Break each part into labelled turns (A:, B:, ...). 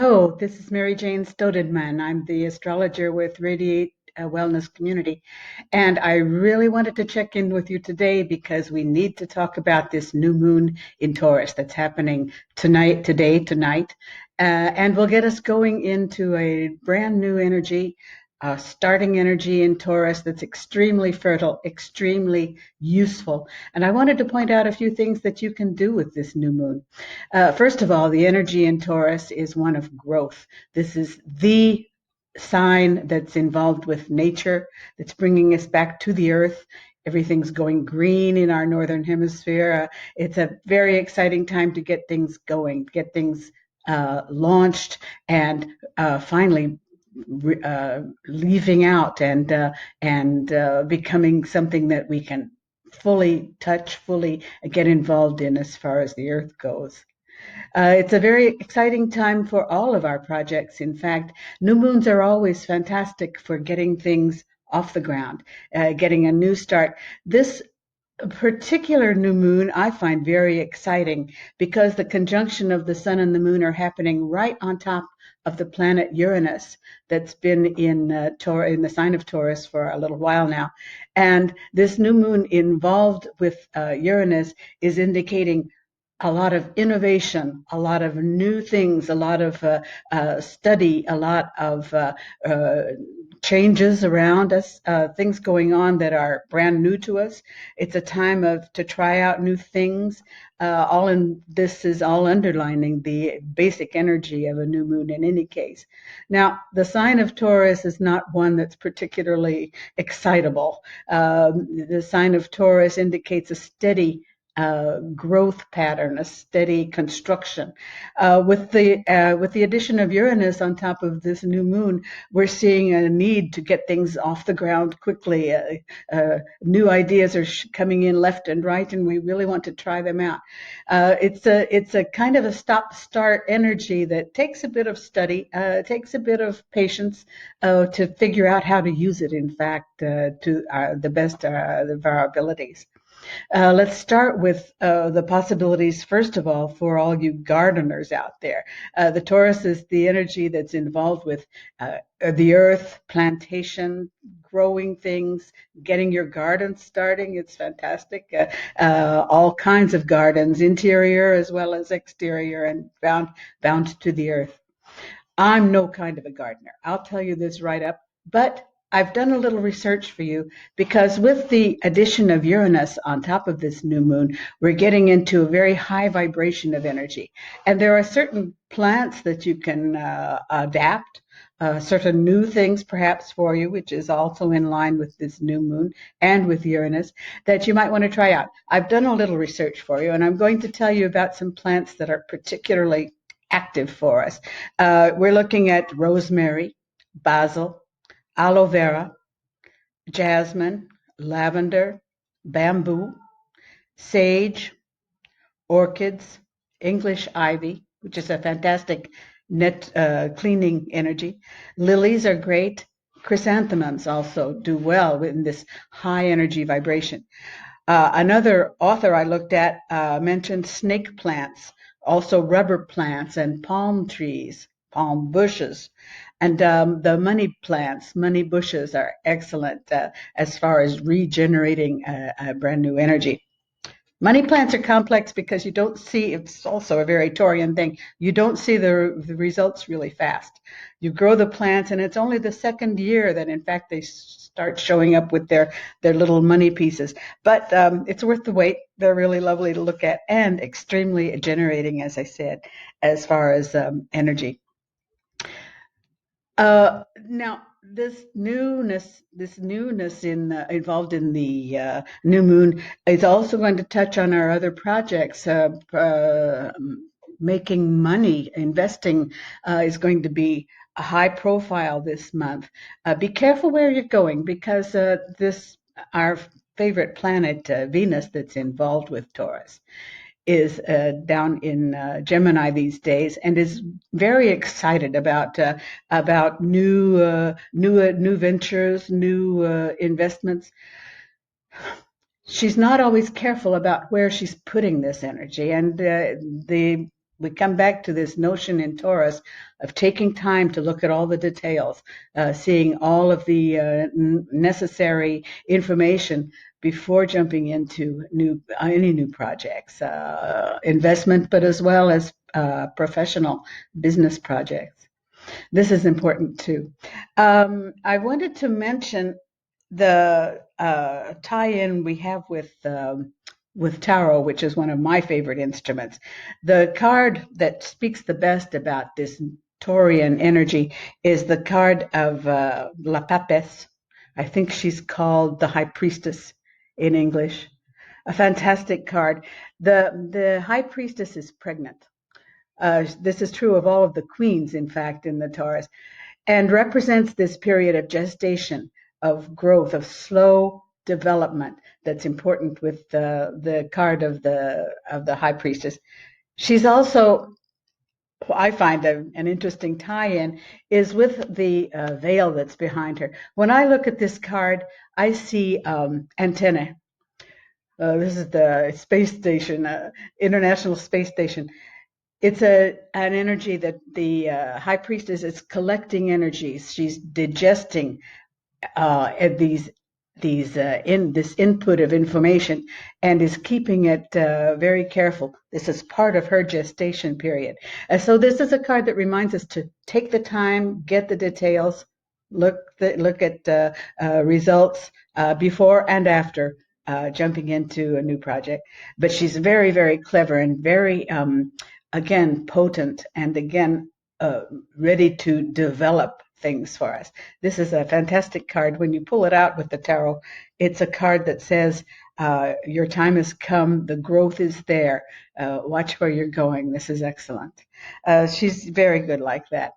A: Oh, this is Mary Jane Staudenmann. I'm the astrologer with Radiate Wellness Community. And I really wanted to check in with you today because we need to talk about this new moon in Taurus that's happening tonight. And will get us going into a brand new energy, starting energy in Taurus that's extremely fertile, extremely useful. And I wanted to point out a few things that you can do with this new moon. First of all, the energy in Taurus is one of growth. This is the sign that's involved with nature, that's bringing us back to the earth. Everything's going green in our northern hemisphere. It's a very exciting time to get things going, get things launched, and finally leaving out and becoming something that we can fully touch, fully get involved in as far as the earth goes. It's a very exciting time for all of our projects. In fact, new moons are always fantastic for getting things off the ground, getting a new start. This particular new moon I find very exciting because the conjunction of the sun and the moon are happening right on top of the planet Uranus that's been in the sign of Taurus for a little while now. And this new moon involved with Uranus is indicating a lot of innovation, a lot of new things, a lot of study, a lot of changes around us, things going on that are brand new to us. It's a time of to try out new things. This is all underlining the basic energy of a new moon in any case. Now, the sign of Taurus is not one that's particularly excitable. The sign of Taurus indicates a steady growth pattern, a steady construction. With the addition of Uranus on top of this new moon, we're seeing a need to get things off the ground quickly. New ideas are coming in left and right, and we really want to try them out. It's a kind of a stop-start energy that takes a bit of study, takes a bit of patience to figure out how to use it. In fact, to the best of our abilities. Let's start with the possibilities, first of all, for all you gardeners out there. The Taurus is the energy that's involved with the earth, plantation, growing things, getting your garden starting. It's fantastic. All kinds of gardens, interior as well as exterior, and bound to the earth. I'm no kind of a gardener. I'll tell you this right up. But I've done a little research for you because with the addition of Uranus on top of this new moon, we're getting into a very high vibration of energy. And there are certain plants that you can adapt, certain new things perhaps for you, which is also in line with this new moon and with Uranus, that you might want to try out. I've done a little research for you, and I'm going to tell you about some plants that are particularly active for us. We're looking at rosemary, basil, aloe vera, jasmine, lavender, bamboo, sage, orchids, English ivy, which is a fantastic net cleaning energy. Lilies are great. Chrysanthemums also do well in this high energy vibration. Another author I looked at mentioned snake plants, also rubber plants and palm trees, palm bushes. And the money plants, money bushes are excellent as far as regenerating a brand new energy. Money plants are complex because you don't see, it's also a very Taurian thing, you don't see the results really fast. You grow the plants, and it's only the second year that, in fact, they start showing up with their little money pieces. But it's worth the wait. They're really lovely to look at and extremely generating, as I said, as far as energy. Now, this newness involved in the new moon is also going to touch on our other projects. Making money, investing is going to be a high profile this month. Be careful where you're going because this our favorite planet, Venus, that's involved with Taurus is down in Gemini these days and is very excited about new ventures, new investments. She's not always careful about where she's putting this energy, and the we come back to this notion in Taurus of taking time to look at all the details, seeing all of the necessary information before jumping into any new projects, investment, but as well as professional business projects. This is important too. I wanted to mention the tie-in we have with tarot, which is one of my favorite instruments. The card that speaks the best about this Taurian energy is the card of La Papesse. I think she's called the High Priestess in English. A fantastic card. The High Priestess is pregnant. This is true of all of the queens, in fact, in the Taurus, and represents this period of gestation, of growth, of slow development that's important with the card of the High Priestess. She's also, I find an interesting tie-in is with the veil that's behind her. When I look at this card, I see antennae. This is the space station, International Space Station. It's an energy that the High Priestess is collecting energies. She's digesting in this input of information and is keeping it very careful. This is part of her gestation period. So this is a card that reminds us to take the time, get the details, look at results before and after jumping into a new project. But she's very, very clever and very, again, potent and again, ready to develop things for us. This is a fantastic card. When you pull it out with the tarot, it's a card that says, your time has come, the growth is there, watch where you're going. This is excellent. She's very good like that.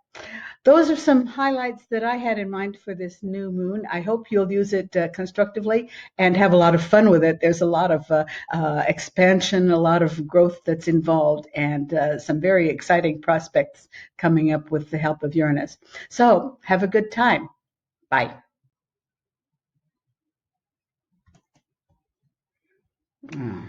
A: Those are some highlights that I had in mind for this new moon. I hope you'll use it constructively and have a lot of fun with it. There's a lot of expansion, a lot of growth that's involved, and some very exciting prospects coming up with the help of Uranus. So have a good time. Bye. Oh.